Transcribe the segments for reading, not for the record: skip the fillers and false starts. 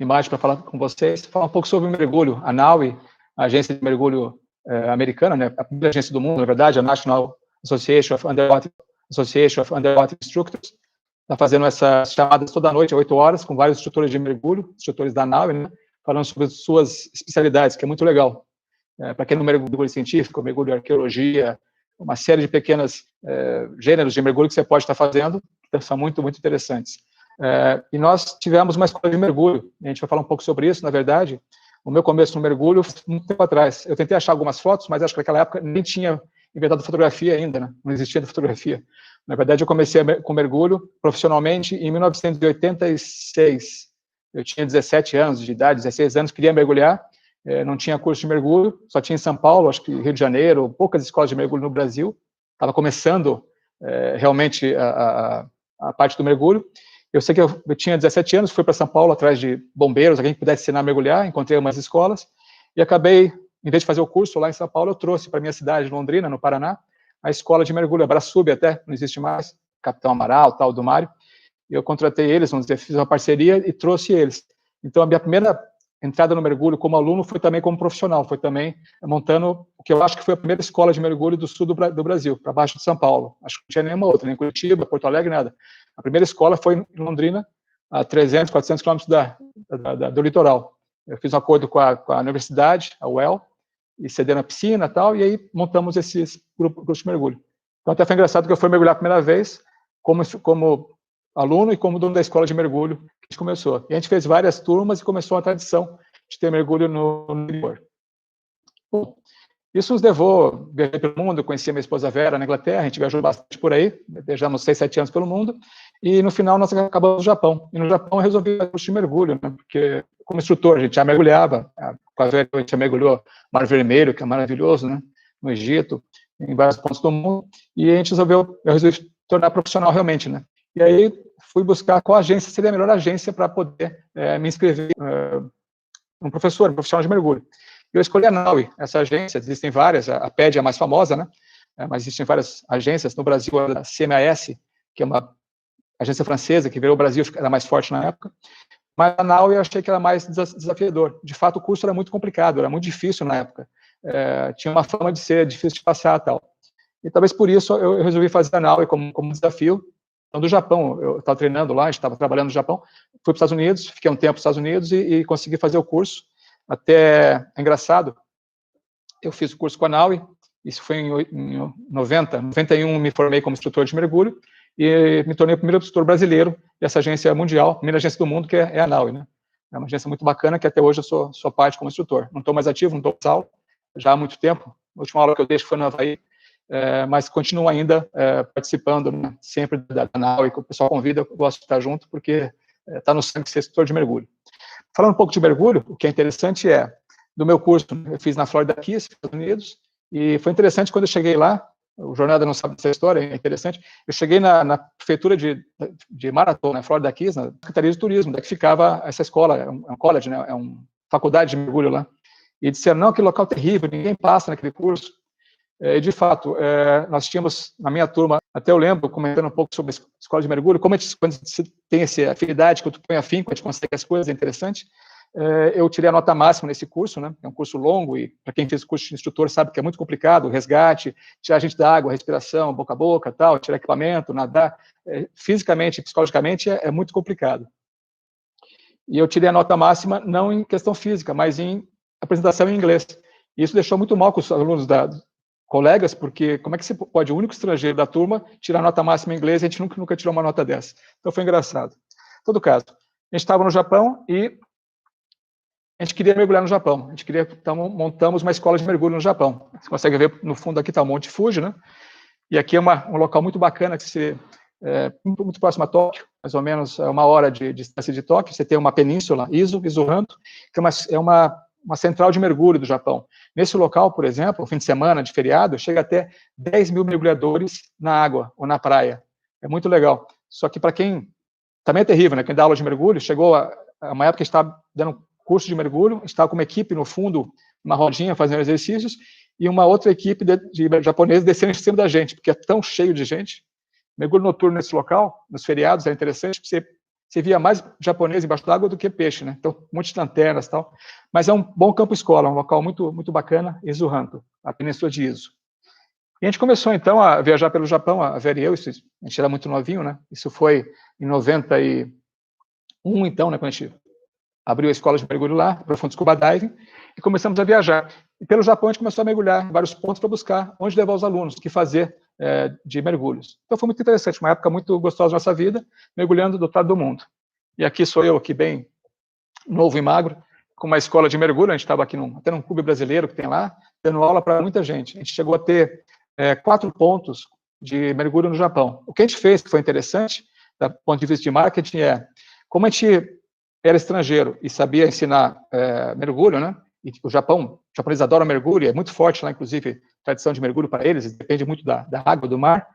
imagem para falar com vocês, falar um pouco sobre o mergulho. A NAUI, a agência de mergulho americana, né, a primeira agência do mundo, na verdade, a National Association of Underwater Instructors, está fazendo essas chamadas toda noite, às 8 horas, com vários instrutores de mergulho, instrutores da NAUI, né, falando sobre suas especialidades, que é muito legal. Para quem não mergulho científico, mergulho de arqueologia, uma série de pequenos gêneros de mergulho que você pode estar fazendo, que são muito, muito interessantes. E nós tivemos uma escola de mergulho, a gente vai falar um pouco sobre isso, na verdade. O meu começo no mergulho, muito tempo atrás, eu tentei achar algumas fotos, mas acho que naquela época nem tinha inventado fotografia ainda, né? Não existia fotografia. Na verdade, eu comecei com mergulho profissionalmente em 1986. Eu tinha 17 anos de idade, 16 anos, queria mergulhar, não tinha curso de mergulho, só tinha em São Paulo, acho que Rio de Janeiro, poucas escolas de mergulho no Brasil. Estava começando realmente a parte do mergulho. Eu sei que eu tinha 17 anos, fui para São Paulo atrás de bombeiros, alguém que pudesse ensinar a mergulhar, encontrei umas escolas, e acabei, em vez de fazer o curso lá em São Paulo, eu trouxe para a minha cidade, Londrina, no Paraná, a escola de mergulho, a Brasub até, não existe mais, Capitão Amaral, tal, do Mário, e eu contratei eles, vamos dizer, fiz uma parceria e trouxe eles. Então, a minha primeira entrada no mergulho como aluno foi também como profissional, foi também montando o que eu acho que foi a primeira escola de mergulho do sul do Brasil, para baixo de São Paulo. Acho que não tinha nenhuma outra, nem Curitiba, Porto Alegre, nada. A primeira escola foi em Londrina, a 300, 400 quilômetros do litoral. Eu fiz um acordo com a universidade, a UEL, e cedendo a piscina e tal, e aí montamos esses grupos de mergulho. Então, até foi engraçado que eu fui mergulhar a primeira vez como aluno e como dono da escola de mergulho que a gente começou. E a gente fez várias turmas e começou a tradição de ter mergulho no interior. Bom, isso nos levou, viajei pelo mundo, conheci a minha esposa Vera na Inglaterra, a gente viajou bastante por aí, viajamos 6, 7 anos pelo mundo, e no final nós acabamos no Japão. E no Japão eu resolvi fazer curso de mergulho, né, porque como instrutor a gente já mergulhava, com a Vera a gente já mergulhou Mar Vermelho, que é maravilhoso, né, no Egito, em vários pontos do mundo, e a gente eu resolvi tornar profissional realmente, né. E aí fui buscar qual agência seria a melhor agência para poder me inscrever um profissional de mergulho. Eu escolhi a NAUI, essa agência, existem várias, a PED é a mais famosa, né? Mas existem várias agências, no Brasil a CMAS, que é uma agência francesa, que veio ao Brasil, era mais forte na época, mas a NAUI eu achei que era mais desafiador. De fato, o curso era muito complicado, era muito difícil na época, tinha uma fama de ser difícil de passar e tal. E talvez por isso eu resolvi fazer a NAUI como desafio. Então, do Japão, eu estava treinando lá, estava trabalhando no Japão, fui para os Estados Unidos, fiquei um tempo nos Estados Unidos e consegui fazer o curso. Até é engraçado, eu fiz o curso com a NAUI, isso foi em 91 me formei como instrutor de mergulho e me tornei o primeiro instrutor brasileiro dessa agência mundial, a primeira agência do mundo, que é a NAUI, né? É uma agência muito bacana, que até hoje eu sou parte como instrutor. Não estou mais ativo, não estou mais aula, já há muito tempo. A última aula que eu deixo foi no Havaí, mas continuo ainda participando, né, sempre da NAUI, que o pessoal convida, eu gosto de estar junto, porque está no sangue ser instrutor de mergulho. Falando um pouco de mergulho, o que é interessante do meu curso, eu fiz na Florida Keys, Estados Unidos, e foi interessante quando eu cheguei lá, o Jornada não sabe dessa história, é interessante, eu cheguei na prefeitura de Marathon, na Florida Keys, na Secretaria de Turismo, da que ficava essa escola, é um college, né, é uma faculdade de mergulho lá, e disseram, não, que local terrível, ninguém passa naquele curso. E, de fato, nós tínhamos, na minha turma, até eu lembro, comentando um pouco sobre a escola de mergulho, quando você tem essa afinidade, quando tu põe afim, quando a gente consegue as coisas, é interessante. Eu tirei a nota máxima nesse curso, né? É um curso longo e, para quem fez o curso de instrutor, sabe que é muito complicado, o resgate, tirar a gente da água, respiração, boca a boca, tal, tirar equipamento, nadar, fisicamente e psicologicamente é muito complicado. E eu tirei a nota máxima não em questão física, mas em apresentação em inglês. E isso deixou muito mal com os alunos colegas, porque como é que você pode, o único estrangeiro da turma, tirar nota máxima em inglês, e a gente nunca tirou uma nota dessa. Então foi engraçado. Em todo caso, a gente estava no Japão e a gente queria mergulhar no Japão. Então montamos uma escola de mergulho no Japão. Você consegue ver no fundo aqui está o Monte Fuji, né? E aqui é um local muito bacana, que muito próximo a Tóquio, mais ou menos 1 hora de distância de Tóquio. Você tem uma península, Izuhanto, que é uma central de mergulho do Japão. Nesse local, por exemplo, no fim de semana, de feriado, chega até 10 mil mergulhadores na água ou na praia. É muito legal. Só que para quem... Também é terrível, né? Quem dá aula de mergulho, chegou a uma época que estava dando curso de mergulho, estava com uma equipe no fundo, uma rodinha, fazendo exercícios, e uma outra equipe de japoneses descendo em cima da gente, porque é tão cheio de gente. Mergulho noturno nesse local, nos feriados, é interessante, porque você via mais japonês embaixo d'água do que peixe, né? Então, muitas lanternas e tal. Mas é um bom campo-escola, um local muito, muito bacana, Izu-Ranto, a península de Izu. E a gente começou, então, a viajar pelo Japão, a Vera e eu, a gente era muito novinho, né? Isso foi em 91, então, né, quando a gente abriu a escola de mergulho lá, Profundo Scuba Diving, e começamos a viajar. E pelo Japão a gente começou a mergulhar em vários pontos para buscar onde levar os alunos, o que fazer de mergulhos. Então foi muito interessante, uma época muito gostosa da nossa vida, mergulhando do outro lado do mundo. E aqui sou eu, aqui bem novo e magro, com uma escola de mergulho, a gente estava aqui até num clube brasileiro que tem lá, dando aula para muita gente. A gente chegou a ter 4 pontos de mergulho no Japão. O que a gente fez, que foi interessante, do ponto de vista de marketing, como a gente era estrangeiro e sabia ensinar mergulho, né? E o japonês adora mergulho, é muito forte lá, inclusive, tradição de mergulho para eles, depende muito da água, do mar.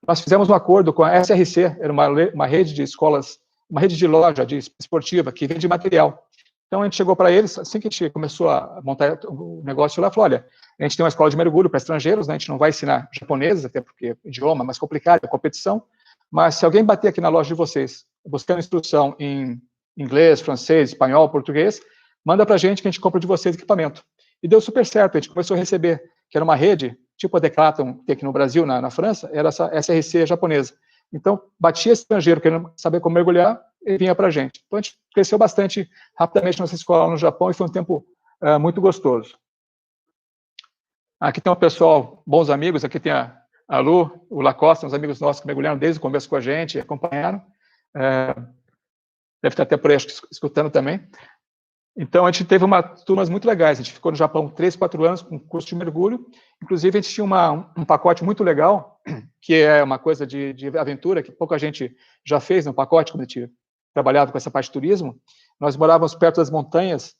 Nós fizemos um acordo com a SRC, era uma rede de escolas, uma rede de loja esportiva que vende material. Então, a gente chegou para eles, assim que a gente começou a montar o negócio lá, falou, olha, a gente tem uma escola de mergulho para estrangeiros, né? A gente não vai ensinar japoneses, até porque o idioma é mais complicado, é competição, mas se alguém bater aqui na loja de vocês, buscando instrução em inglês, francês, espanhol, português, manda para a gente que a gente compra de vocês equipamento. E deu super certo, a gente começou a receber, que era uma rede, tipo a Decathlon, que tem aqui no Brasil, na França, era essa SRC japonesa. Então, batia estrangeiro querendo saber como mergulhar, e vinha para a gente. Então, a gente cresceu bastante rapidamente nossa escola no Japão, e foi um tempo muito gostoso. Aqui tem um pessoal, bons amigos, aqui tem a Lu, o Lacoste, uns amigos nossos que mergulharam desde o começo com a gente, acompanharam. Deve estar até por aí escutando também. Então, a gente teve turmas muito legais. A gente ficou no Japão 3, 4 anos com curso de mergulho. Inclusive, a gente tinha um pacote muito legal, que é uma coisa de aventura, que pouca gente já fez no pacote, quando a gente trabalhava com essa parte de turismo. Nós morávamos perto das montanhas,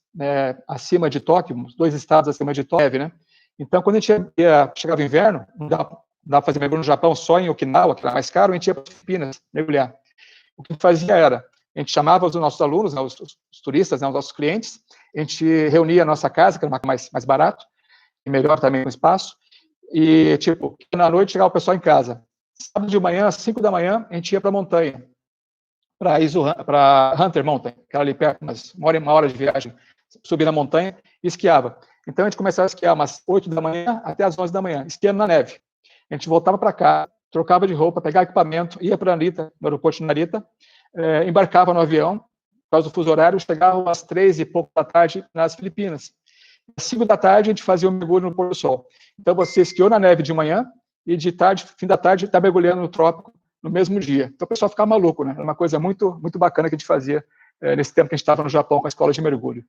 acima de Tóquio, 2 estados acima de Tóquio, né? Então, quando a gente chegava inverno, não dá para fazer mergulho no Japão só em Okinawa, que era mais caro, a gente ia para as Filipinas mergulhar. O que fazia era, a gente chamava os nossos alunos, né, os turistas, né, os nossos clientes, a gente reunia a nossa casa, que era mais barato, e melhor também com espaço, e, tipo, na noite chegava o pessoal em casa. Sábado de manhã, às 5 da manhã, a gente ia para a montanha, para Hunter Mountain, que era ali perto, uma hora de viagem, subir na montanha e esquiava. Então, a gente começava a esquiar umas 8 da manhã até as 11 da manhã, esquiando na neve. A gente voltava para cá, trocava de roupa, pegava equipamento, ia para Narita, no aeroporto de Narita, embarcava no avião, por causa do fuso horário, chegava às 3 e pouco da tarde nas Filipinas. Às 5 da tarde, a gente fazia um mergulho no pôr do sol. Então, você esquiou na neve de manhã e de tarde, fim da tarde, está mergulhando no trópico no mesmo dia. Então, o pessoal ficava maluco, né? Era uma coisa muito, muito bacana que a gente fazia nesse tempo que a gente estava no Japão com a escola de mergulho.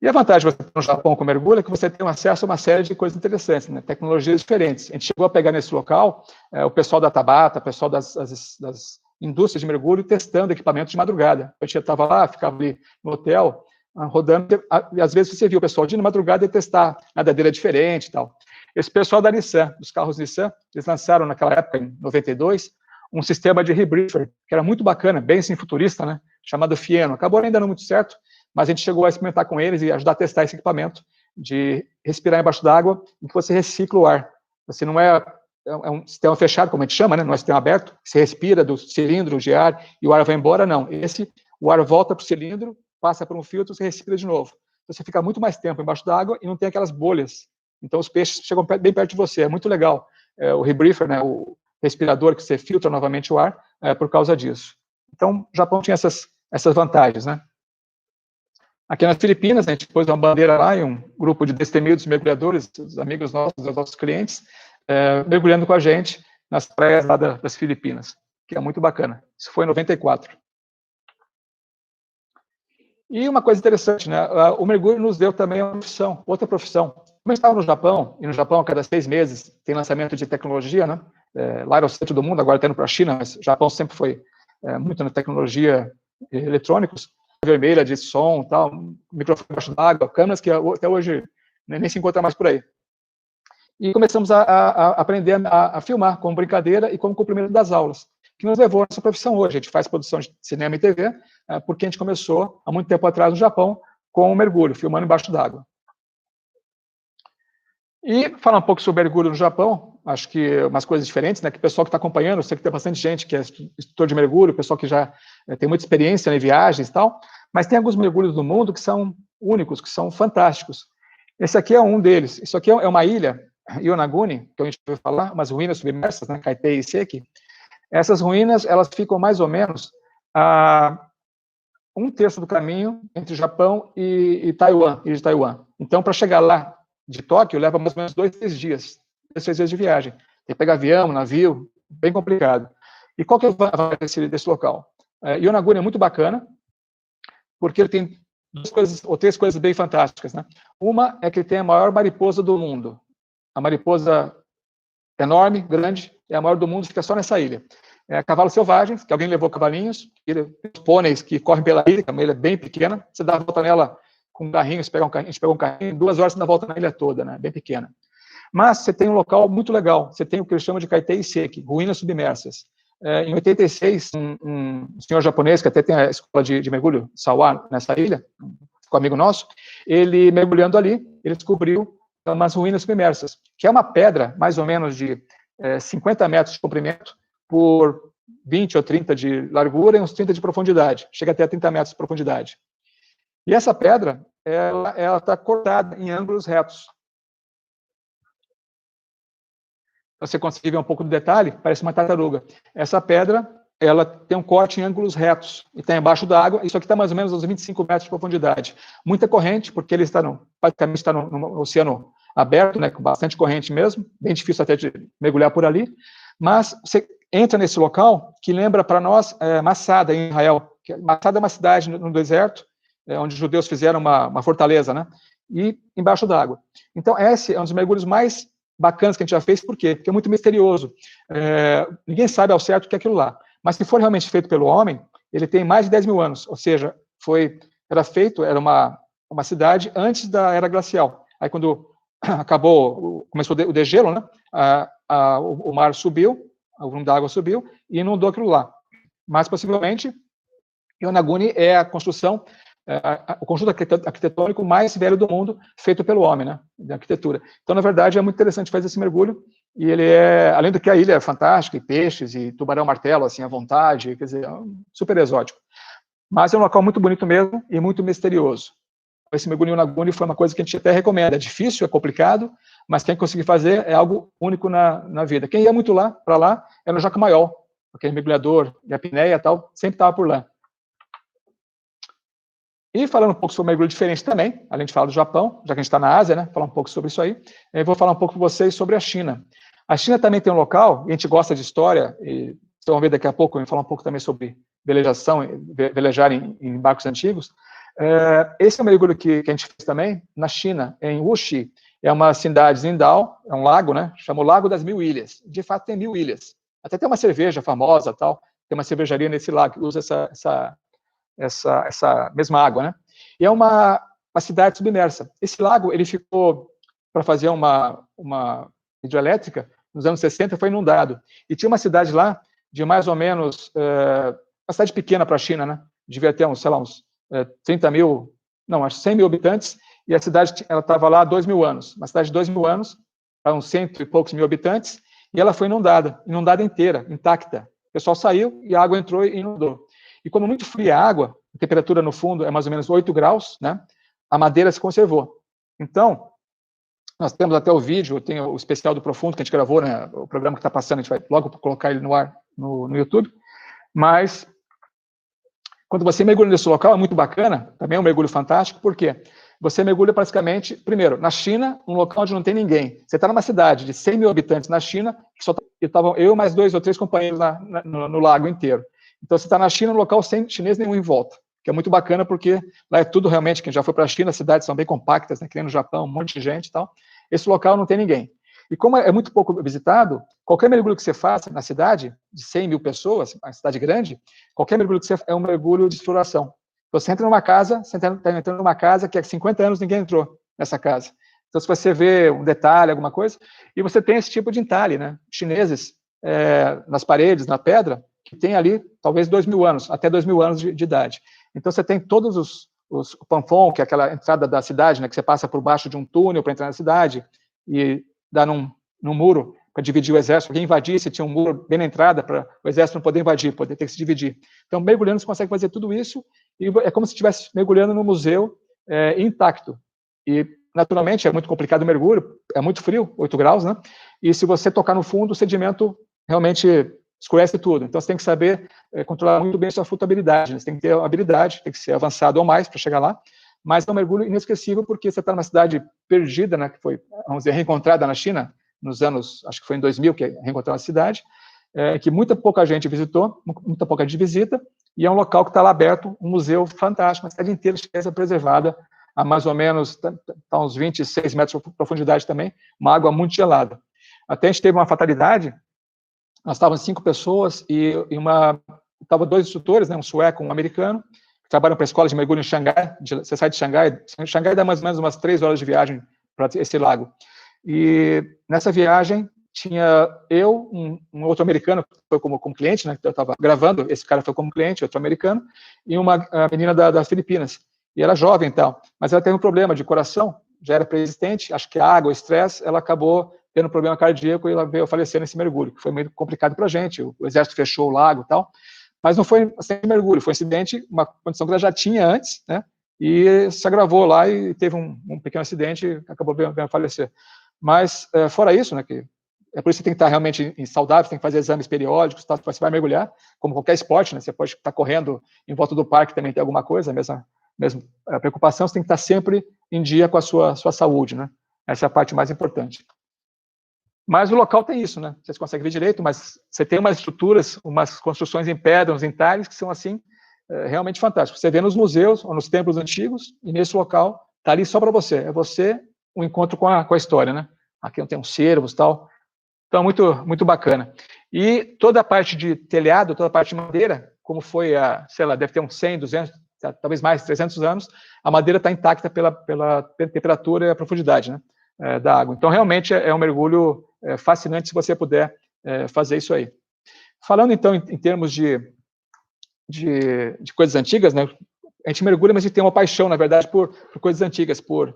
E a vantagem de você estar no Japão com mergulho é que você tem acesso a uma série de coisas interessantes, né? Tecnologias diferentes. A gente chegou a pegar nesse local o pessoal da Tabata, o pessoal das indústrias de mergulho testando equipamentos de madrugada. A gente estava lá, ficava ali no hotel, rodando, e às vezes você via o pessoal de madrugada e testar nadadeira diferente e tal. Esse pessoal da Nissan, dos carros Nissan, eles lançaram naquela época, em 92, um sistema de rebriefer, que era muito bacana, bem assim futurista, né? Chamado Fieno. Acabou ainda não muito certo, mas a gente chegou a experimentar com eles e ajudar a testar esse equipamento de respirar embaixo d'água em que você recicla o ar. Você não é um sistema fechado, como a gente chama, né? Não é um sistema aberto, você respira do cilindro de ar e o ar vai embora, não. O ar volta para o cilindro, passa por um filtro, você respira de novo. Então, você fica muito mais tempo embaixo d'água e não tem aquelas bolhas. Então, os peixes chegam bem perto de você. É muito legal. O rebriefer, né? O respirador que você filtra novamente o ar por causa disso. Então, o Japão tinha essas vantagens, né? Aqui nas Filipinas, a gente pôs uma bandeira lá e um grupo de destemidos mergulhadores, os amigos nossos, os nossos clientes, mergulhando com a gente nas praias lá das Filipinas, que é muito bacana. Isso foi em 94. E uma coisa interessante, né? O mergulho nos deu também uma profissão, outra profissão. Como eu estava no Japão, e no Japão a cada 6 meses tem lançamento de tecnologia, né? Lá era o centro do mundo, agora está indo para a China, mas o Japão sempre foi muito na tecnologia eletrônicos, vermelha de som, tal, microfone embaixo d'água, câmeras que até hoje nem se encontra mais por aí. E começamos a aprender a filmar como brincadeira e como complemento das aulas, que nos levou a essa profissão hoje. A gente faz produção de cinema e TV, porque a gente começou há muito tempo atrás no Japão com o mergulho, filmando embaixo d'água. E falar um pouco sobre mergulho no Japão, acho que umas coisas diferentes, né? Que o pessoal que está acompanhando, eu sei que tem bastante gente que é instrutor de mergulho, pessoal que já tem muita experiência em viagens e tal, mas tem alguns mergulhos do mundo que são únicos, que são fantásticos. Esse aqui é um deles. Isso aqui é uma ilha, Yonaguni, que a gente ouviu falar, umas ruínas submersas, né? Kaitei e Seki. Essas ruínas, elas ficam mais ou menos a 1/3 do caminho entre o Japão e Taiwan, ilha de Taiwan. Então, para chegar lá de Tóquio, leva mais ou menos 2, 3 dias. 2, 3 dias de viagem. Tem que pegar avião, navio, bem complicado. E qual que é a vantagem desse local? Yonaguni é muito bacana, porque ele tem 2 coisas, ou 3 coisas bem fantásticas, né? Uma é que ele tem a maior mariposa do mundo. A mariposa enorme, grande, é a maior do mundo, fica só nessa ilha. Cavalos selvagens, que alguém levou cavalinhos, pôneis que correm pela ilha, que a ilha é bem pequena, você dá a volta nela com um carrinho, a gente pega um carrinho, em 2 horas você dá a volta na ilha toda, né? Bem pequena. Mas você tem um local muito legal, você tem o que eles chamam de Kaitei Seki, ruínas submersas. Em 86, um senhor japonês, que até tem a escola de mergulho, Sawa, nessa ilha, com um amigo nosso, ele mergulhando ali, ele descobriu umas ruínas submersas, que é uma pedra, mais ou menos de 50 metros de comprimento, por 20 ou 30 de largura e uns 30 de profundidade, chega até 30 metros de profundidade. E essa pedra, ela está cortada em ângulos retos. Você consegue ver um pouco do detalhe, parece uma tartaruga. Essa pedra, ela tem um corte em ângulos retos, e está embaixo da água, isso aqui está mais ou menos aos 25 metros de profundidade. Muita corrente, porque ele está praticamente está no oceano aberto, né, com bastante corrente mesmo, bem difícil até de mergulhar por ali, mas você entra nesse local, que lembra para nós Masada, em Israel. Masada é uma cidade no deserto, onde os judeus fizeram uma fortaleza, né, e embaixo d'água. Então, esse é um dos mergulhos mais bacanas que a gente já fez, por quê? Porque é muito misterioso. Ninguém sabe ao certo o que é aquilo lá. Mas se for realmente feito pelo homem, ele tem mais de 10 mil anos, ou seja, era uma cidade antes da era glacial. Aí quando começou o degelo, né, o mar subiu, o volume da água subiu e inundou aquilo lá. Mas possivelmente, Yonaguni é a construção, o conjunto arquitetônico mais velho do mundo, feito pelo homem, né, de arquitetura. Então, na verdade, é muito interessante fazer esse mergulho, e ele além do que a ilha é fantástica, e peixes, e tubarão-martelo, assim, à vontade, quer dizer, é super exótico. Mas é um local muito bonito mesmo, e muito misterioso. Esse mergulho em Yonaguni foi uma coisa que a gente até recomenda. É difícil, é complicado, mas quem conseguir fazer é algo único na vida. Quem ia muito para lá era o Jacques Mayol, aquele mergulhador de apneia e tal, sempre estava por lá. E falando um pouco sobre mergulho diferente também, além de falar do Japão, já que a gente está na Ásia, né, falar um pouco sobre isso aí, eu vou falar um pouco com vocês sobre a China. A China também tem um local, e a gente gosta de história, e vocês vão ver daqui a pouco, eu vou falar um pouco também sobre velejação, velejar em barcos antigos. Esse é um mergulho que a gente fez também na China, em Wuxi. É uma cidade Zindao, é um lago, né? Chama o Lago das Mil Ilhas. De fato, tem 1000 ilhas. Até tem uma cerveja famosa, tal. Tem uma cervejaria nesse lago que usa essa mesma água, né? E é uma cidade submersa. Esse lago, ele ficou, para fazer uma hidrelétrica, nos anos 60, foi inundado. E tinha uma cidade lá, de mais ou menos, uma cidade pequena para a China, né? Devia ter uns 30 mil, não, acho 100 mil habitantes, e a cidade, ela estava lá há 2 mil anos. Uma cidade de 2 mil anos, para uns 100 e poucos mil habitantes, e ela foi inundada inteira, intacta. O pessoal saiu e a água entrou e inundou. E como muito fria a água, a temperatura no fundo é mais ou menos 8 graus, né? A madeira se conservou. Então, nós temos até o vídeo, tem o especial do Profundo que a gente gravou, né? O programa que está passando, a gente vai logo colocar ele no ar no YouTube. Mas, quando você mergulha nesse local, é muito bacana, também é um mergulho fantástico, por quê? Você mergulha praticamente, primeiro, na China, um local onde não tem ninguém. Você está numa cidade de 100 mil habitantes na China, que só estavam eu mais 2 ou 3 companheiros no lago inteiro. Então, você está na China, um local sem chinês nenhum em volta, que é muito bacana, porque lá é tudo realmente, quem já foi para a China, as cidades são bem compactas, né, que nem no Japão, um monte de gente e tal. Esse local não tem ninguém. E como é muito pouco visitado, qualquer mergulho que você faça na cidade, de 100 mil pessoas, uma cidade grande, qualquer mergulho que você faça é um mergulho de exploração. Você entra numa casa, você está entrando numa casa que há 50 anos ninguém entrou nessa casa. Então, se você vê um detalhe, alguma coisa, e você tem esse tipo de entalhe, né? Chineses, nas paredes, na pedra, que tem ali, talvez 2 mil anos, até 2 mil anos de idade. Então, você tem todos o Panfong, que é aquela entrada da cidade, né, que você passa por baixo de um túnel para entrar na cidade, e dá num muro para dividir o exército. Alguém invadisse, tinha um muro bem na entrada para o exército não poder invadir, poder ter que se dividir. Então, mergulhando, você consegue fazer tudo isso e é como se estivesse mergulhando no museu intacto. E, naturalmente, é muito complicado o mergulho, é muito frio, 8 graus, né? E se você tocar no fundo, o sedimento realmente escurece tudo. Então, você tem que saber controlar muito bem a sua flutuabilidade, né? Você tem que ter habilidade, tem que ser avançado ou mais para chegar lá. Mas é um mergulho inesquecível porque você está numa cidade perdida, né, que foi, vamos dizer, reencontrada na China, nos anos, acho que foi em 2000 que reencontrou a cidade, que muita pouca gente visitou, muita pouca gente visita, e é um local que está lá aberto, um museu fantástico, uma cidade inteira preservada, a mais ou menos, tá uns 26 metros de profundidade também, uma água muito gelada. Até a gente teve uma fatalidade, nós estávamos 5 pessoas, e estavam 2 instrutores, né, um sueco e um americano, trabalham para a escola de mergulho em Xangai, você sai de Xangai dá mais ou menos umas 3 horas de viagem para esse lago. E nessa viagem tinha eu, um outro americano, que foi como cliente, né, que eu estava gravando, esse cara foi como cliente, outro americano, e uma menina das Filipinas. E ela é jovem e tal, mas ela teve um problema de coração, já era pré-existente, acho que a água, o estresse, ela acabou tendo um problema cardíaco e ela veio a falecer nesse mergulho, que foi meio complicado para a gente, o exército fechou o lago e tal. Mas não foi sem mergulho, foi um acidente, uma condição que ela já tinha antes, né? E se agravou lá e teve um pequeno acidente e acabou vendo a falecer. Mas, fora isso, né, que é por isso que tem que estar realmente saudável, tem que fazer exames periódicos, tá? Você vai mergulhar, como qualquer esporte, né? Você pode estar correndo em volta do parque, também tem alguma coisa, a mesma preocupação, você tem que estar sempre em dia com a sua saúde, né? Essa é a parte mais importante. Mas o local tem isso, né? Vocês conseguem ver direito, mas você tem umas estruturas, umas construções em pedra, uns entalhes, que são, assim, realmente fantásticos. Você vê nos museus ou nos templos antigos, e nesse local, está ali só para você. É você, um encontro com a história, né? Aqui tem uns cervos e tal. Então, muito, muito bacana. E toda a parte de telhado, toda a parte de madeira, como foi, sei lá, deve ter uns 100, 200, talvez mais, 300 anos, a madeira está intacta pela temperatura e a profundidade, né? Da água. Então, realmente, é um mergulho fascinante se você puder fazer isso aí. Falando, então, em termos de coisas antigas, né? A gente mergulha, mas a gente tem uma paixão, na verdade, por coisas antigas, por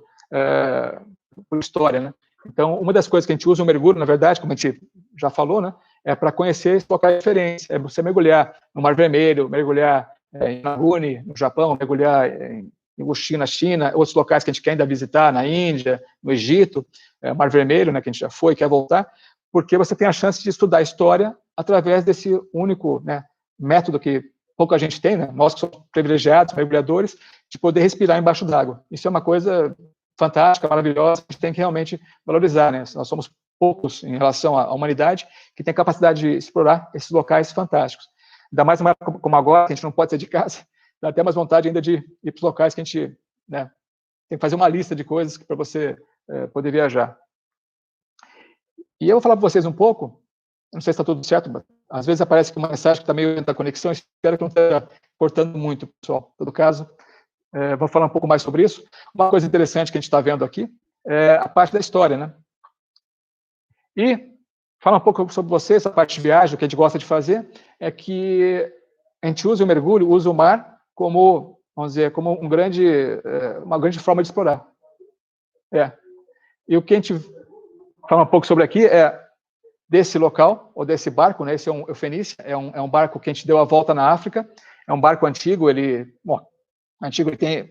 história, né? Então, uma das coisas que a gente usa o mergulho, na verdade, como a gente já falou, né? É para conhecer esses locais diferentes. É você mergulhar no Mar Vermelho, mergulhar em Naguni, no Japão, mergulhar em Wuxi, na China, outros locais que a gente quer ainda visitar, na Índia, no Egito, Mar Vermelho, né, que a gente já foi e quer voltar, porque você tem a chance de estudar a história através desse único, né, método que pouca gente tem, né, nós que somos privilegiados, mergulhadores, de poder respirar embaixo d'água. Isso é uma coisa fantástica, maravilhosa, que a gente tem que realmente valorizar, né? Nós somos poucos em relação à humanidade que tem a capacidade de explorar esses locais fantásticos. Ainda mais numa época como agora, que a gente não pode sair de casa, dá até mais vontade ainda de ir para os locais que a gente, né, tem que fazer uma lista de coisas para você poder viajar. E eu vou falar para vocês um pouco, não sei se está tudo certo, mas às vezes aparece que uma mensagem que está meio dentro da conexão, espero que não esteja cortando muito, pessoal. Em todo caso, vou falar um pouco mais sobre isso. Uma coisa interessante que a gente está vendo aqui é a parte da história, né? E falar um pouco sobre você, essa parte de viagem, o que a gente gosta de fazer, é que a gente usa o mergulho, usa o mar como, vamos dizer, como uma grande forma de explorar. E o que a gente fala um pouco sobre aqui é desse local, ou desse barco, né? Esse é o Eufenícia, é um barco que a gente deu a volta na África, é um barco antigo,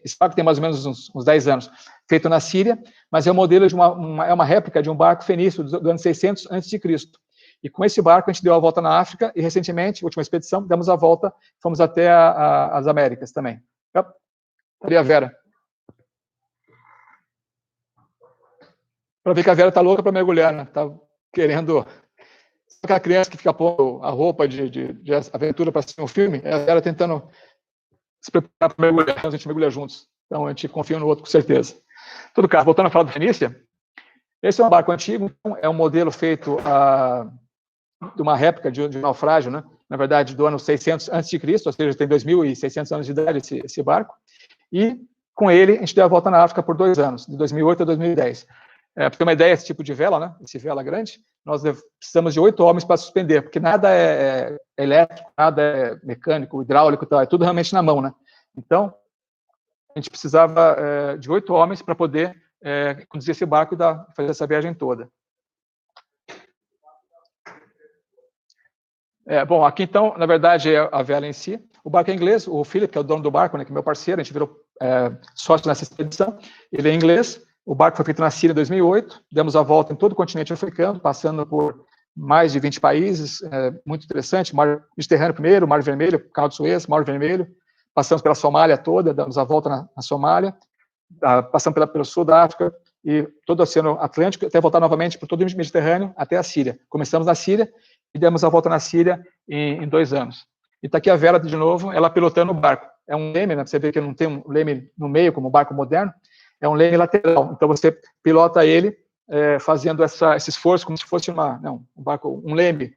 esse barco tem mais ou menos uns 10 anos, feito na Síria, mas é um modelo de uma réplica de um barco fenício do ano 600 a.C. E com esse barco a gente deu a volta na África e recentemente, última expedição, demos a volta, fomos até as Américas também. Ali a Vera. Para ver que a Vera tá louca para mergulhar, né? Tá querendo... Aquela criança que fica pondo a roupa de aventura para assistir um filme, é a Vera tentando se preparar para mergulhar, a gente mergulha juntos. Então, a gente confia no outro, com certeza. Em todo caso, voltando a falar do Fenícia, esse é um barco antigo, é um modelo feito de uma réplica de naufrágio, né? Na verdade, do ano 600 a.C., ou seja, tem 2.600 anos de idade esse barco, e com ele a gente deu a volta na África por 2 anos, de 2008 a 2010. Para ter uma ideia, esse tipo de vela, né? Esse vela grande, nós precisamos de 8 homens para suspender, porque nada é elétrico, nada é mecânico, hidráulico, tal, é tudo realmente na mão, né? Então, a gente precisava de 8 homens para poder conduzir esse barco e fazer essa viagem toda. Bom, aqui então, na verdade, é a vela em si. O barco é inglês, o Philip, que é o dono do barco, né, que é meu parceiro, a gente virou sócio nessa expedição, ele é inglês. O barco foi feito na Síria em 2008, demos a volta em todo o continente africano, passando por mais de 20 países, muito interessante, Mar Mediterrâneo primeiro, Mar Vermelho, Canal de Suez, Mar Vermelho, passamos pela Somália toda, damos a volta na Somália, passamos pelo sul da África e todo o Oceano Atlântico, até voltar novamente por todo o Mediterrâneo até a Síria. Começamos na Síria e demos a volta na Síria em 2 anos. E está aqui a Vera de novo, ela pilotando o barco. É um leme, né? Você vê que não tem um leme no meio, como um barco moderno, é um leme lateral. Então você pilota ele fazendo esse esforço como se fosse um barco, um leme,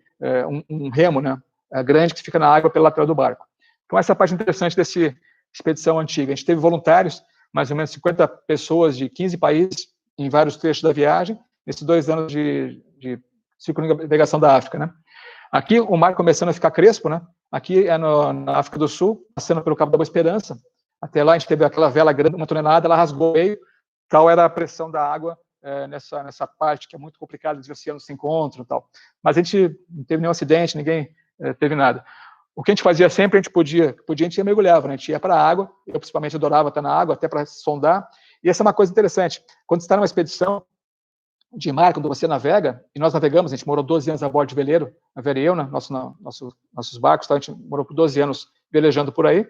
um remo, né? Grande que fica na água pela lateral do barco. Então essa é a parte interessante dessa expedição antiga. A gente teve voluntários, mais ou menos 50 pessoas de 15 países em vários trechos da viagem, nesses 2 anos de circunnavegação da África, né? Aqui o mar começando a ficar crespo, né? Aqui é na África do Sul, passando pelo Cabo da Boa Esperança. Até lá a gente teve aquela vela grande, 1 tonelada, ela rasgou meio. Tal era a pressão da água nessa parte que é muito complicada, os oceanos se encontram e tal. Mas a gente não teve nenhum acidente, ninguém teve nada. O que a gente fazia sempre, a gente mergulhava, né? A gente ia para a água, eu principalmente adorava estar na água, até para sondar. E essa é uma coisa interessante. Quando você está numa expedição de mar, quando você navega, e nós navegamos, a gente morou 12 anos a bordo de veleiro, a Vera e eu, né? Nossos barcos, tá? A gente morou por 12 anos velejando por aí.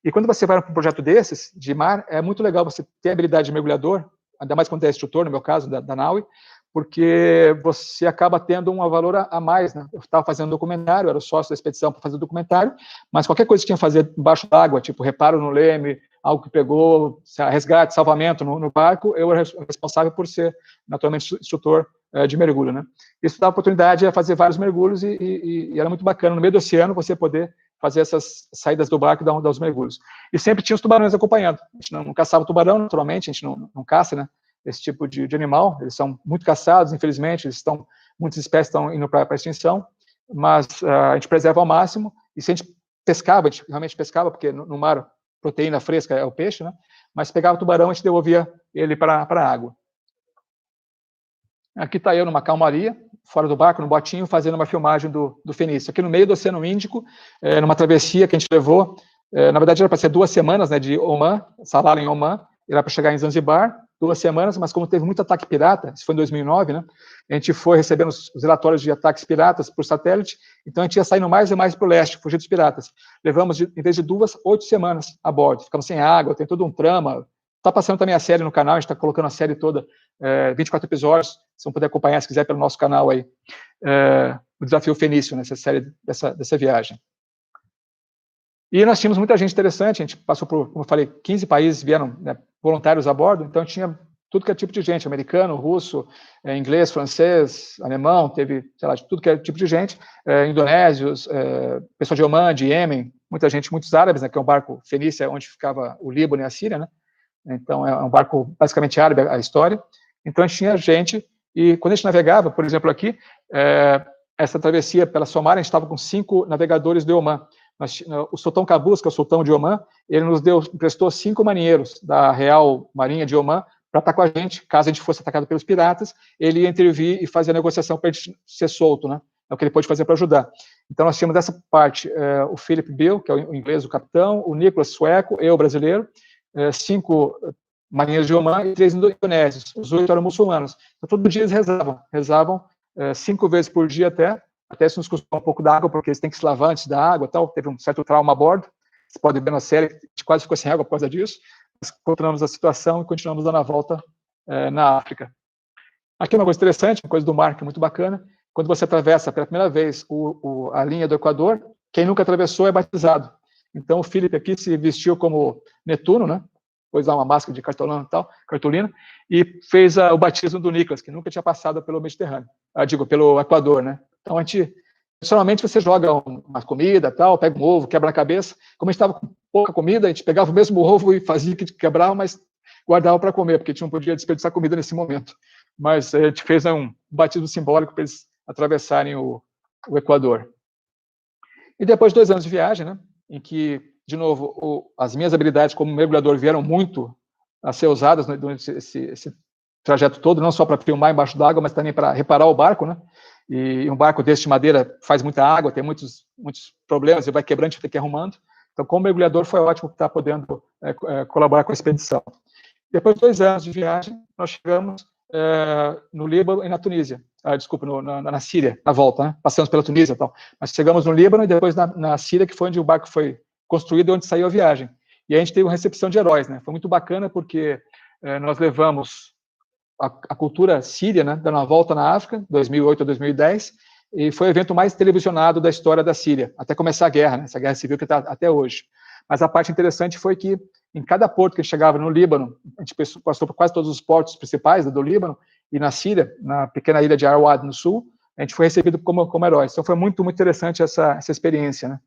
E quando você vai para um projeto desses, de mar, é muito legal você ter a habilidade de mergulhador, ainda mais quando é instrutor, no meu caso, da NAUI, porque você acaba tendo um valor a mais, né? Eu estava fazendo documentário, era o sócio da expedição para fazer documentário, mas qualquer coisa que tinha que fazer embaixo d'água, tipo reparo no leme, algo que pegou, resgate, salvamento no barco, eu era responsável por ser, naturalmente, instrutor de mergulho, né? Isso dá a oportunidade de fazer vários mergulhos e era muito bacana, no meio do oceano, você poder fazer essas saídas do barco e dar os mergulhos. E sempre tinha os tubarões acompanhando. A gente não caçava tubarão, naturalmente, a gente não caça, né? Esse tipo de animal, eles são muito caçados, infelizmente, muitas espécies estão indo para a extinção, mas a gente preserva ao máximo, e se a gente pescava, a gente realmente pescava, porque no mar, proteína fresca é o peixe, né? Mas pegava o tubarão, a gente devolvia ele para a água. Aqui está eu numa calmaria, fora do barco, no botinho, fazendo uma filmagem do Fenício. Aqui no meio do Oceano Índico, numa travessia que a gente levou, na verdade era para ser 2 semanas, né, de Oman, Salalah em Oman, era para chegar em Zanzibar, 2 semanas, mas como teve muito ataque pirata, isso foi em 2009, né, a gente foi recebendo os relatórios de ataques piratas por satélite, então a gente ia saindo mais e mais para o leste, fugir dos piratas. Levamos, em vez de 2, 8 semanas a bordo, ficamos sem água, tem todo um trama. Está passando também a série no canal, a gente está colocando a série toda, 24 episódios, vocês vão poder acompanhar se quiser pelo nosso canal aí, o Desafio Fenício, nessa série dessa viagem. E nós tínhamos muita gente interessante, a gente passou por, como eu falei, 15 países vieram, né, voluntários a bordo, então tinha tudo que é tipo de gente, americano, russo, inglês, francês, alemão, teve, sei lá, tudo que é tipo de gente, indonésios, pessoal de Oman, de Iêmen, muita gente, muitos árabes, né, que é um barco Fenícia, onde ficava o Líbano e a Síria, né, então é um barco basicamente árabe a história, então a gente tinha gente, e quando a gente navegava, por exemplo aqui, essa travessia pela Somália, a gente estava com 5 navegadores de Oman. O Sultão Qaboos, que é o sultão de Oman, ele nos emprestou 5 marinheiros da Real Marinha de Oman para estar com a gente, caso a gente fosse atacado pelos piratas, ele ia intervir e fazer a negociação para a gente ser solto, né? É o que ele pode fazer para ajudar. Então nós tínhamos dessa parte o Philip Bill, que é o inglês, o capitão, o Nicholas, sueco, eu, brasileiro, 5 marinheiros de Oman e 3 indonésios, os 8 eram muçulmanos. Então todo dia eles rezavam 5 vezes por dia até se nos custou um pouco d'água, porque eles têm que se lavar antes da água, tal, teve um certo trauma a bordo, você pode ver na série, a gente quase ficou sem água por causa disso, mas controlamos a situação e continuamos dando a volta na África. Aqui uma coisa interessante, uma coisa do mar que é muito bacana, quando você atravessa pela primeira vez a linha do Equador, quem nunca atravessou é batizado. Então o Felipe aqui se vestiu como Netuno, né? Pôs lá uma máscara de cartolina, e fez o batismo do Nicholas, que nunca tinha passado pelo Mediterrâneo, pelo Equador, né? Então, tradicionalmente você joga uma comida, pega um ovo, quebra a cabeça. Como a gente estava com pouca comida, a gente pegava o mesmo ovo e fazia que quebrava, mas guardava para comer, porque a gente não podia desperdiçar comida nesse momento. Mas a gente fez um batismo simbólico para eles atravessarem o Equador. E depois de 2 anos de viagem, né, em que, de novo, as minhas habilidades como mergulhador vieram muito a ser usadas durante esse trajeto todo, não só para filmar embaixo d'água, mas também para reparar o barco, né? E um barco desse de madeira faz muita água, tem muitos problemas, e vai quebrando, a gente tem que ir arrumando. Então, como mergulhador, foi ótimo estar podendo colaborar com a expedição. Depois de 2 anos de viagem, nós chegamos no Líbano e na Tunísia. Desculpa, na Síria, na volta, né? Passamos pela Tunísia e tal. Mas chegamos no Líbano e depois na Síria, que foi onde o barco foi construído e onde saiu a viagem. E a gente teve uma recepção de heróis, né? Foi muito bacana porque nós levamos a cultura síria, né? Dando uma volta na África, 2008 a 2010, e foi o evento mais televisionado da história da Síria, até começar a guerra, né? Essa guerra civil que está até hoje. Mas a parte interessante foi que em cada porto que a gente chegava no Líbano, a gente passou por quase todos os portos principais do Líbano, e na Síria, na pequena ilha de Arwad, no sul, a gente foi recebido como heróis. Então foi muito, muito interessante essa experiência, né?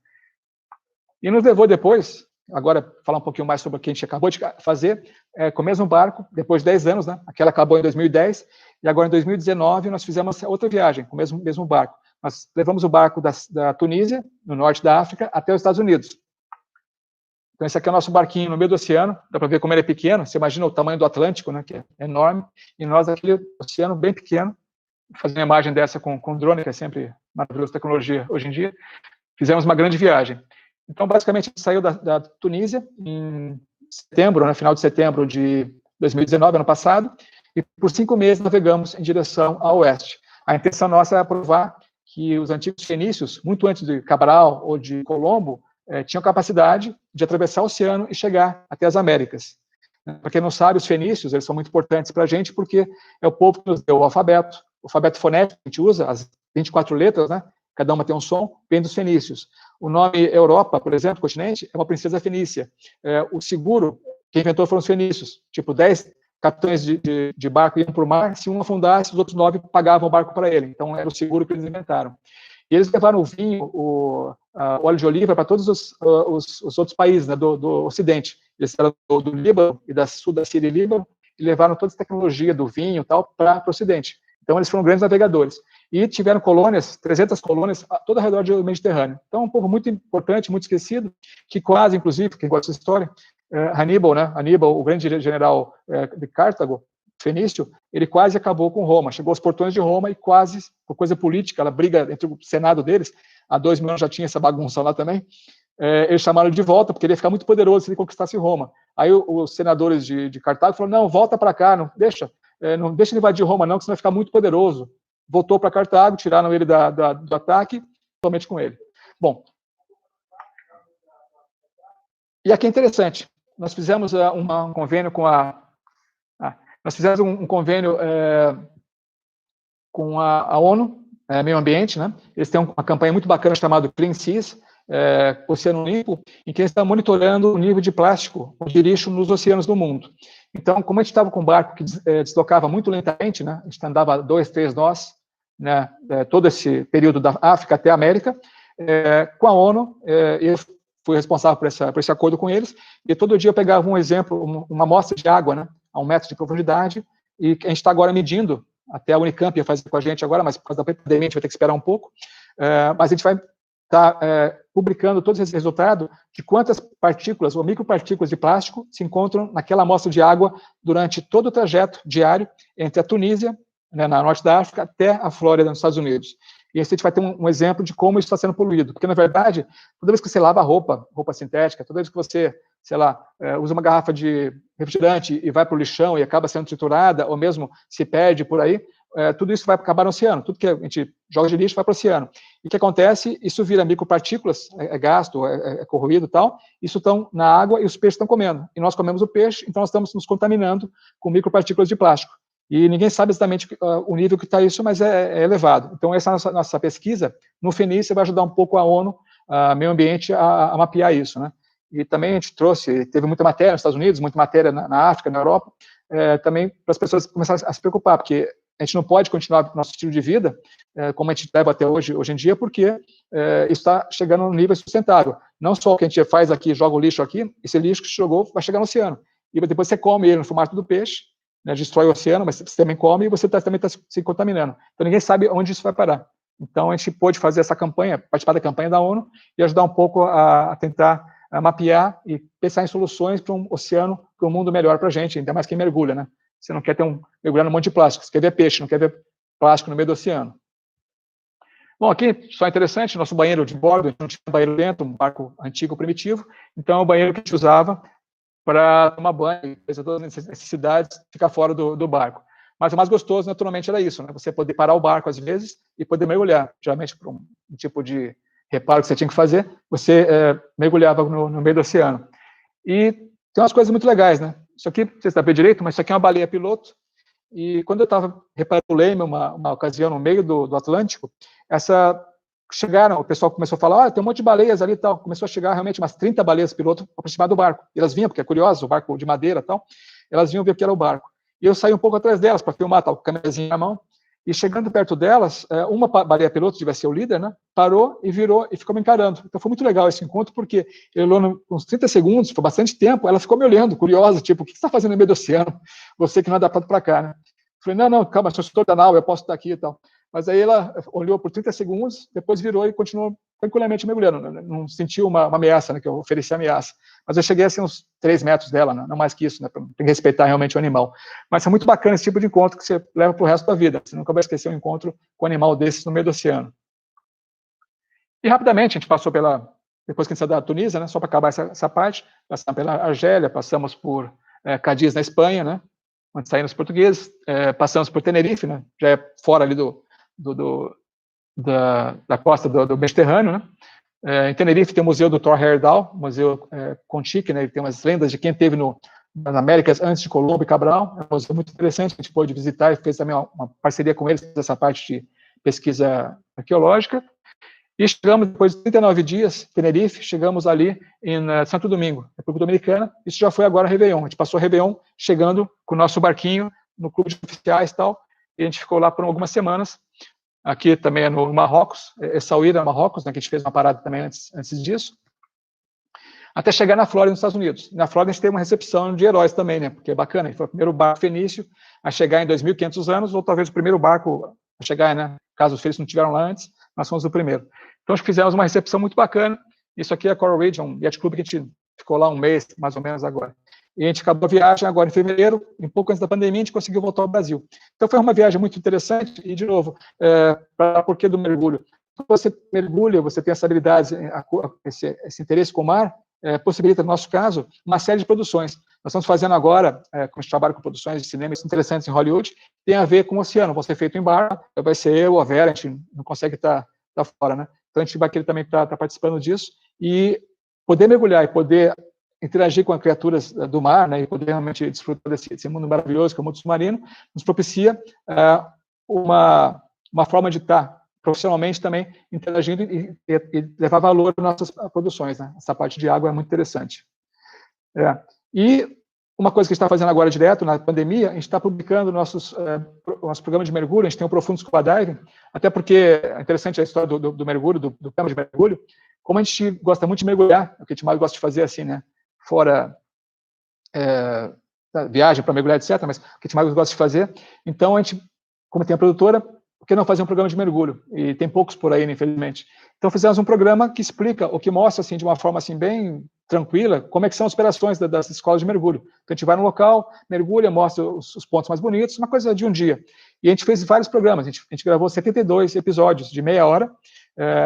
E nos levou depois, agora falar um pouquinho mais sobre o que a gente acabou de fazer, com o mesmo barco, depois de 10 anos, né? Aquela acabou em 2010, e agora em 2019 nós fizemos outra viagem com o mesmo barco. Nós levamos o barco da Tunísia, no norte da África, até os Estados Unidos. Então esse aqui é o nosso barquinho no meio do oceano, dá para ver como ele é pequeno, você imagina o tamanho do Atlântico, né? Que é enorme, e nós aqui, oceano bem pequeno, fazendo uma imagem dessa com drone, que é sempre maravilhosa tecnologia hoje em dia, fizemos uma grande viagem. Então, basicamente, a gente saiu da Tunísia em setembro, no final de setembro de 2019, ano passado, e por 5 meses navegamos em direção ao oeste. A intenção nossa é provar que os antigos fenícios, muito antes de Cabral ou de Colombo, tinham capacidade de atravessar o oceano e chegar até as Américas. Para quem não sabe, os fenícios eles são muito importantes para a gente porque é o povo que nos deu o alfabeto fonético que a gente usa, as 24 letras, né? Cada uma tem um som, vem dos fenícios. O nome Europa, por exemplo, continente, é uma princesa fenícia. O seguro, quem inventou foram os fenícios. Tipo, 10 capitães de barco iam para o mar, se um afundasse, os outros 9 pagavam o barco para ele. Então, era o seguro que eles inventaram. E eles levaram o vinho, o óleo de oliva para todos os outros países, né, do Ocidente. Eles eram do Líbano e da sul da Síria e Líbano, e levaram toda essa tecnologia do vinho e tal para o Ocidente. Então, eles foram grandes navegadores. E tiveram colônias, 300 colônias, todo ao redor do Mediterrâneo. Então, um povo muito importante, muito esquecido, que quase, inclusive, quem gosta dessa história, Hannibal, né? Hannibal, o grande general de Cartago, fenício, ele quase acabou com Roma. Chegou aos portões de Roma e quase, por coisa política, ela briga entre o Senado deles, há 2 mil anos já tinha essa bagunça lá também, eles chamaram ele de volta, porque ele ia ficar muito poderoso se ele conquistasse Roma. Aí os senadores de Cartago falaram, não, volta para cá, não deixa ele invadir Roma não, que senão vai ficar muito poderoso. Voltou para Cartago, tiraram ele do ataque, somente com ele. Bom, e aqui é interessante, nós fizemos um convênio com nós fizemos um convênio com a ONU, Meio Ambiente, né? Eles têm uma campanha muito bacana chamada Clean Seas, Oceano Limpo, em que eles estão monitorando o nível de plástico, de lixo nos oceanos do mundo. Então, como a gente estava com um barco que deslocava muito lentamente, né? A gente andava 2, 3 nós, né? Todo esse período da África até a América, com a ONU, eu fui responsável por esse acordo com eles, e todo dia eu pegava um exemplo, uma amostra de água, né? A 1 metro de profundidade, e a gente está agora medindo, até a Unicamp ia fazer com a gente agora, mas por causa da pandemia a gente vai ter que esperar um pouco, mas a gente vai estar publicando todos esses resultados de quantas partículas ou micropartículas de plástico se encontram naquela amostra de água durante todo o trajeto diário entre a Tunísia, né, na norte da África, até a Flórida, nos Estados Unidos. E aí a gente vai ter um exemplo de como isso está sendo poluído, porque, na verdade, toda vez que você lava roupa sintética, toda vez que você, sei lá, usa uma garrafa de refrigerante e vai para o lixão e acaba sendo triturada, ou mesmo se perde por aí, tudo isso vai acabar no oceano. Tudo que a gente joga de lixo vai para o oceano. E o que acontece? Isso vira micropartículas, gasto, corroído e tal, isso estão na água e os peixes estão comendo. E nós comemos o peixe, então nós estamos nos contaminando com micropartículas de plástico. E ninguém sabe exatamente o nível que está isso, mas é elevado. Então, essa nossa pesquisa, no Fenícia, vai ajudar um pouco a ONU, a Meio Ambiente, a mapear isso, né? E também a gente teve muita matéria nos Estados Unidos, muita matéria na África, na Europa, também para as pessoas começarem a se preocupar, porque a gente não pode continuar nosso estilo de vida, como a gente leva até hoje em dia, porque isso está chegando num nível sustentável. Não só o que a gente faz aqui, joga o lixo aqui, esse lixo que jogou vai chegar no oceano. E depois você come ele no formato do peixe, né, destrói o oceano, mas você também come e você também está se contaminando. Então ninguém sabe onde isso vai parar. Então a gente pôde fazer essa campanha, participar da campanha da ONU e ajudar um pouco a tentar mapear e pensar em soluções para um oceano, para um mundo melhor para a gente, ainda mais quem mergulha, né? Você não quer ter mergulhar num monte de plástico, você quer ver peixe, não quer ver plástico no meio do oceano. Bom, aqui, só interessante, nosso banheiro de bordo, a gente não tinha banheiro dentro, um barco antigo, primitivo, então é o banheiro que a gente usava para tomar banho, fazer todas as necessidades, ficar fora do barco. Mas o mais gostoso, naturalmente, era isso, né? Você poder parar o barco, às vezes, e poder mergulhar. Geralmente, por um tipo de reparo que você tinha que fazer, você mergulhava no meio do oceano. E tem umas coisas muito legais, né? Isso aqui, não sei se está bem direito, mas isso aqui é uma baleia piloto. E quando eu estava reparando o leme, uma ocasião no meio do Atlântico, chegaram, o pessoal começou a falar, tem um monte de baleias ali e tal. Começou a chegar realmente umas 30 baleias piloto aproximadas do barco. E elas vinham, porque é curioso, o barco de madeira e tal, elas vinham ver que era o barco. E eu saí um pouco atrás delas para filmar, tal, com a câmerazinha na mão. E chegando perto delas, uma baleia piloto, devia ser o líder, né? Parou e virou e ficou me encarando. Então foi muito legal esse encontro, porque ele olhou uns 30 segundos, foi bastante tempo, ela ficou me olhando, curiosa, tipo, o que você está fazendo no meio do oceano? Você que não é adaptado para cá, né? Falei, não, calma, sou instrutor da nau, eu posso estar aqui e tal. Mas aí ela olhou por 30 segundos, depois virou e continuou tranquilamente mergulhando. Não sentiu uma ameaça, né, que eu ofereci ameaça. Mas eu cheguei assim uns 3 metros dela, né, não mais que isso, né, para respeitar realmente o animal. Mas é muito bacana esse tipo de encontro que você leva para o resto da vida. Você nunca vai esquecer um encontro com um animal desses no meio do oceano. E rapidamente a gente passou depois que a gente saiu da Tunísia, né, só para acabar essa parte, passamos pela Argélia, passamos por Cádiz, na Espanha, né, onde saíram os portugueses, passamos por Tenerife, né, já é fora ali da costa do Mediterrâneo, né. Em Tenerife tem o Museu do Thor Heyerdahl, museu Conchique, né, ele tem umas lendas de quem esteve nas Américas antes de Colombo e Cabral, é um museu muito interessante, a gente pôde visitar e fez também uma parceria com eles nessa parte de pesquisa arqueológica. E chegamos, depois de 39 dias, Tenerife, chegamos ali em Santo Domingo, República Dominicana. Isso já foi agora Réveillon. A gente passou Réveillon chegando com o nosso barquinho no clube de oficiais e tal. E a gente ficou lá por algumas semanas. Aqui também é no Marrocos, Essaouira, Marrocos, né, que a gente fez uma parada também antes disso. Até chegar na Flórida, nos Estados Unidos. Na Flórida a gente teve uma recepção de heróis também, né, porque é bacana. A gente foi o primeiro barco fenício a chegar em 2.500 anos, ou talvez o primeiro barco a chegar, né, caso os feitos não tiveram lá antes, nós fomos o primeiro. Então, acho que fizemos uma recepção muito bacana. Isso aqui é a Coral Ridge, um yacht club que a gente ficou lá um mês, mais ou menos agora. E a gente acabou a viagem agora em fevereiro, um pouco antes da pandemia, a gente conseguiu voltar ao Brasil. Então, foi uma viagem muito interessante. E, de novo, para por que do mergulho? Quando você mergulha, você tem essa habilidade, esse interesse com o mar, possibilita, no nosso caso, uma série de produções. Nós estamos fazendo agora, com esse trabalho com produções de cinema interessantes em Hollywood, tem a ver com o oceano, vão ser feito em bar, vai ser eu, a Vera, a gente não consegue estar fora, né? Então a gente vai querer também estar participando disso, e poder mergulhar e poder interagir com as criaturas do mar, né, e poder realmente desfrutar desse mundo maravilhoso que é o mundo submarino, nos propicia uma forma de estar profissionalmente também interagindo e levar valor às nossas produções, né? Essa parte de água é muito interessante. E uma coisa que a gente está fazendo agora direto, na pandemia, a gente está publicando nosso programa de mergulho, a gente tem o Profundo Scuba Diving, até porque é interessante a história do mergulho, do programa de mergulho, como a gente gosta muito de mergulhar, o que a gente mais gosta de fazer assim, né, fora viagem para mergulhar, etc., mas o que a gente mais gosta de fazer, então a gente, como tem a produtora, por que não fazer um programa de mergulho? E tem poucos por aí, infelizmente. Então fizemos um programa que explica, ou que mostra, assim, de uma forma assim, bem tranquila, como é que são as operações das escolas de mergulho. Então, a gente vai no local, mergulha, mostra os pontos mais bonitos, uma coisa de um dia. E a gente fez vários programas, a gente gravou 72 episódios de meia hora,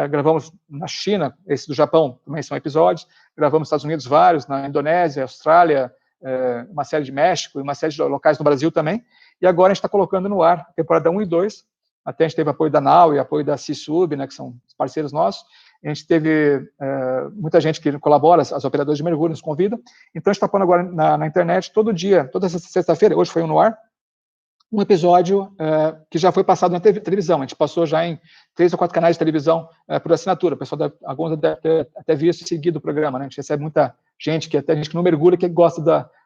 gravamos na China, esse do Japão também são episódios, gravamos nos Estados Unidos vários, na Indonésia, Austrália, uma série de México e uma série de locais no Brasil também, e agora a gente está colocando no ar temporada 1 e 2, até a gente teve apoio da NAU e apoio da CISUB, né, que são parceiros nossos. A gente teve muita gente que colabora, as operadoras de mergulho nos convidam. Então, a gente está pondo agora na internet, todo dia, toda sexta-feira, hoje foi no ar, um episódio que já foi passado na televisão. A gente passou já em 3 ou 4 canais de televisão por assinatura. O pessoal alguns deve ter até visto e seguido o programa, né? A gente recebe muita gente, até gente que não mergulha, que gosta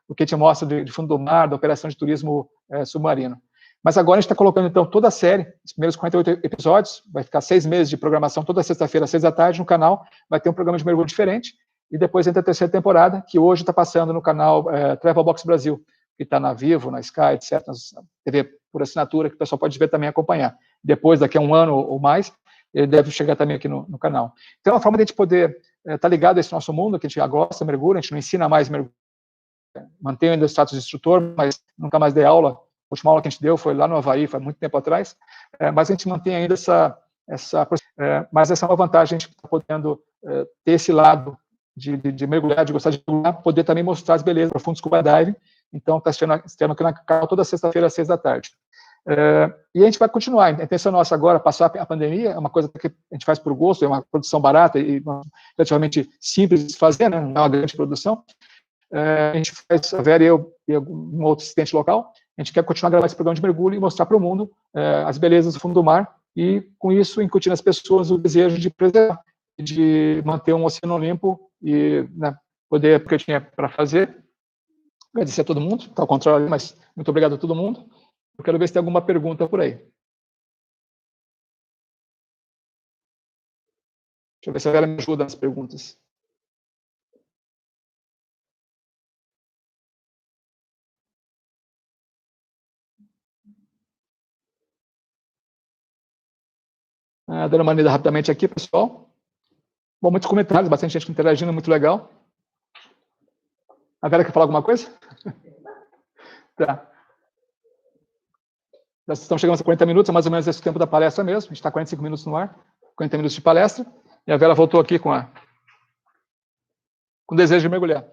do que a gente mostra de fundo do mar, da operação de turismo submarino. Mas agora a gente está colocando, então, toda a série, os primeiros 48 episódios, vai ficar 6 meses de programação, toda sexta-feira, às 6 da tarde, no canal, vai ter um programa de mergulho diferente, e depois entra a terceira temporada, que hoje está passando no canal Travel Box Brasil, que está na Vivo, na Sky, etc., na TV por assinatura, que o pessoal pode ver também e acompanhar. Depois, daqui a um ano ou mais, ele deve chegar também aqui no canal. Então, é uma forma de a gente poder estar ligado a esse nosso mundo, que a gente já gosta de mergulho, a gente não ensina mais mergulho, mantenho ainda o status de instrutor, mas nunca mais dei aula. A última aula que a gente deu foi lá no Havaí, faz muito tempo atrás, mas a gente mantém ainda mas essa é uma vantagem, a gente está podendo ter esse lado de mergulhar, de gostar de mergulhar, poder também mostrar as belezas do fundo de scuba diving. Então, está estando aqui na Cacau toda sexta-feira às 6 da tarde. E a gente vai continuar. A intenção nossa agora, passar a pandemia, é uma coisa que a gente faz por gosto, é uma produção barata e relativamente simples de fazer, né? Não é uma grande produção. A gente faz, a Vera e eu e um outro assistente local, a gente quer continuar a gravar esse programa de mergulho e mostrar para o mundo as belezas do fundo do mar e, com isso, incutir nas pessoas o desejo de preservar, de manter um oceano limpo e, né, poder, porque eu tinha para fazer. Agradecer a todo mundo, está ao contrário, mas muito obrigado a todo mundo. Eu quero ver se tem alguma pergunta por aí. Deixa eu ver se a Vera me ajuda nas perguntas. Dando uma lida rapidamente aqui, pessoal. Bom, muitos comentários, bastante gente interagindo, muito legal. A Vera quer falar alguma coisa? Tá. Já estamos chegando a 40 minutos, é mais ou menos esse tempo da palestra mesmo. A gente está 45 minutos no ar, 40 minutos de palestra. E a Vera voltou aqui com o desejo de mergulhar.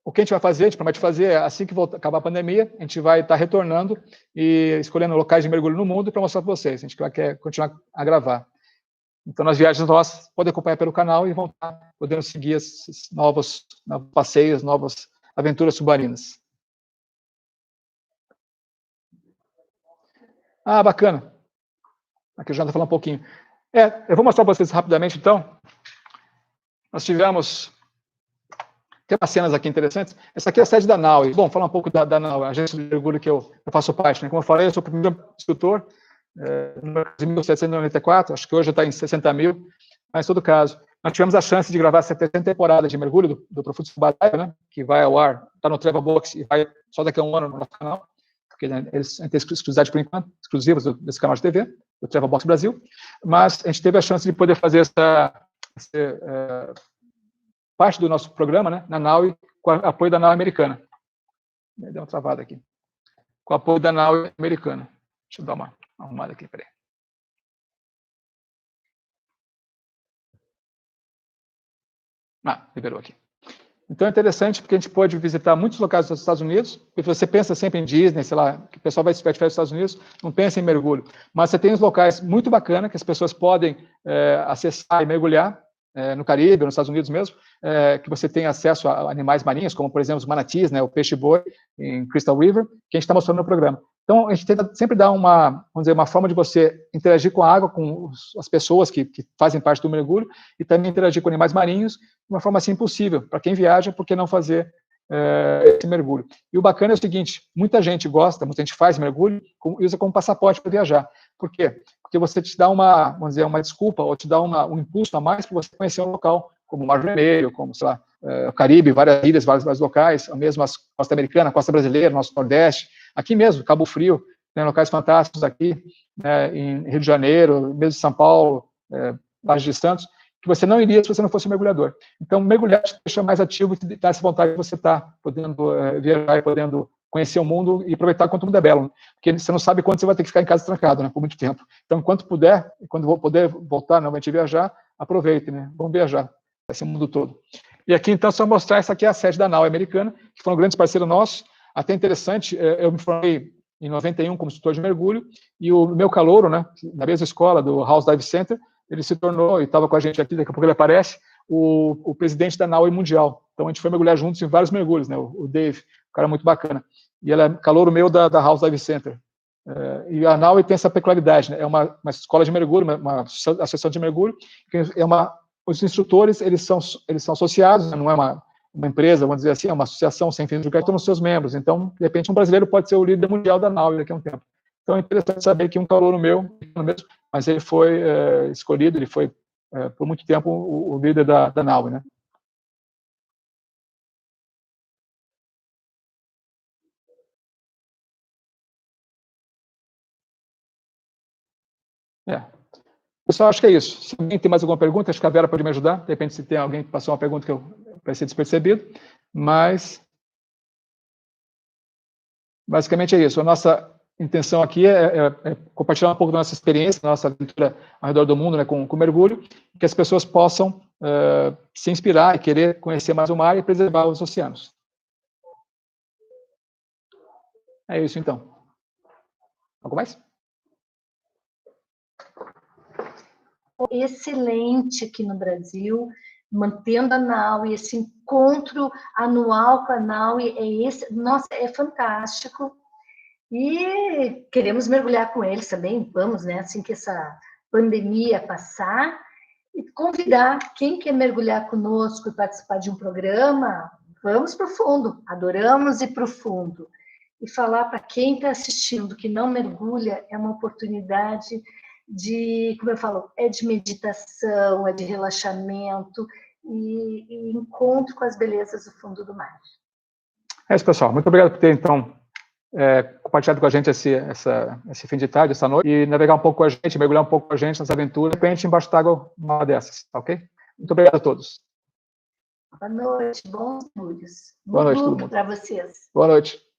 O que a gente vai fazer, a gente promete fazer, assim que acabar a pandemia, a gente vai estar retornando e escolhendo locais de mergulho no mundo para mostrar para vocês. A gente quer continuar a gravar. Então, nas viagens nossas, podem acompanhar pelo canal e vão estar podendo seguir esses novos passeios, novas aventuras submarinas. Bacana. Aqui o Jonathan vai falar um pouquinho. Eu vou mostrar para vocês rapidamente, então. Nós tivemos... Tem umas cenas aqui interessantes. Essa aqui é a sede da NAUI. Bom, falar um pouco da NAUI, a agência de mergulho que eu faço parte. Né? Como eu falei, eu sou o primeiro instrutor, em 1794, acho que hoje está em 60 mil, mas em todo caso, nós tivemos a chance de gravar a 70ª temporada de mergulho do Profundo Scuba Dive, né? Que vai ao ar, está no Travel Box e vai só daqui a um ano no nosso canal, porque né, eles têm exclusividade por enquanto, exclusivas desse canal de TV, do Travel Box Brasil, mas a gente teve a chance de poder fazer parte do nosso programa, né, na NAUI, com o apoio da NAUI americana. Deu uma travada aqui. Com o apoio da NAUI americana. Deixa eu dar uma arrumada aqui, peraí. Liberou aqui. Então é interessante porque a gente pode visitar muitos locais dos Estados Unidos, porque você pensa sempre em Disney, sei lá, que o pessoal vai de férias nos Estados Unidos, não pensa em mergulho. Mas você tem uns locais muito bacanas que as pessoas podem acessar e mergulhar, no Caribe, nos Estados Unidos mesmo, que você tem acesso a animais marinhos, como, por exemplo, os manatis, né, o peixe-boi, em Crystal River, que a gente está mostrando no programa. Então, a gente tenta sempre dar vamos dizer, uma forma de você interagir com a água, com as pessoas que fazem parte do mergulho, e também interagir com animais marinhos, de uma forma assim possível. Para quem viaja, por que não fazer esse mergulho? E o bacana é o seguinte, muita gente gosta, muita gente faz mergulho e usa como passaporte para viajar. Por quê? Porque você te dá vamos dizer, uma desculpa, ou te dá um impulso a mais para você conhecer um local, como o Mar Vermelho, como, sei lá, o Caribe, várias ilhas, vários locais, mesmo a costa americana, a costa brasileira, nosso Nordeste, aqui mesmo, Cabo Frio, tem locais fantásticos aqui, né, em Rio de Janeiro, mesmo em São Paulo, Laje de Santos, que você não iria se você não fosse um mergulhador. Então, mergulhar te deixa mais ativo e te dá essa vontade de você estar podendo viajar e podendo conhecer o mundo e aproveitar quanto o mundo é belo, né? Porque você não sabe quando você vai ter que ficar em casa trancado, né, por muito tempo. Então, enquanto puder, quando poder voltar novamente a viajar, aproveite, né? Vamos viajar esse mundo todo. E aqui, então, só mostrar, essa aqui é a sede da NAUI americana, que foram grandes parceiros nossos. Até interessante, eu me formei em 91 como instrutor de mergulho, e o meu calouro, né, na mesma escola do House Dive Center, ele se tornou, e estava com a gente aqui, daqui a pouco ele aparece, o presidente da NAUI Mundial. Então, a gente foi mergulhar juntos em vários mergulhos, né, o Dave, um cara muito bacana. E ele é calouro meu da House Dive Center. E a NAUI tem essa peculiaridade, né, é uma escola de mergulho, uma associação de mergulho, que os instrutores, eles são associados, né, não é uma empresa, vamos dizer assim, é uma associação sem fins de lucro, nos seus membros. Então, de repente, um brasileiro pode ser o líder mundial da NAUI daqui a um tempo. Então, é interessante saber que um calouro meu, mas ele foi escolhido, ele foi, por muito tempo, o líder da NAUI, né? Pessoal, acho que é isso. Se alguém tem mais alguma pergunta, acho que a Vera pode me ajudar. De repente, se tem alguém que passou uma pergunta que eu parecia despercebido, mas basicamente é isso. A nossa intenção aqui é compartilhar um pouco da nossa experiência, da nossa aventura ao redor do mundo, né, com mergulho, que as pessoas possam se inspirar e querer conhecer mais o mar e preservar os oceanos. É isso, então. Algo mais? Excelente aqui no Brasil, mantendo a NAUI, esse encontro anual com a NAUI, nossa, é fantástico. E queremos mergulhar com eles também, vamos, né, assim que essa pandemia passar, e convidar quem quer mergulhar conosco e participar de um programa, vamos para o fundo, adoramos ir para o fundo. E falar para quem está assistindo que não mergulha é uma oportunidade de, como eu falo, é de meditação, é de relaxamento e encontro com as belezas do fundo do mar. É isso, pessoal. Muito obrigado por ter, então, compartilhado com a gente esse fim de tarde, essa noite, e navegar um pouco com a gente, mergulhar um pouco com a gente nessa aventura, de repente, embaixo d'água, uma dessas, tá ok? Muito obrigado a todos. Boa noite, bons mergulhos. Boa noite, todo mundo. Para vocês. Boa noite.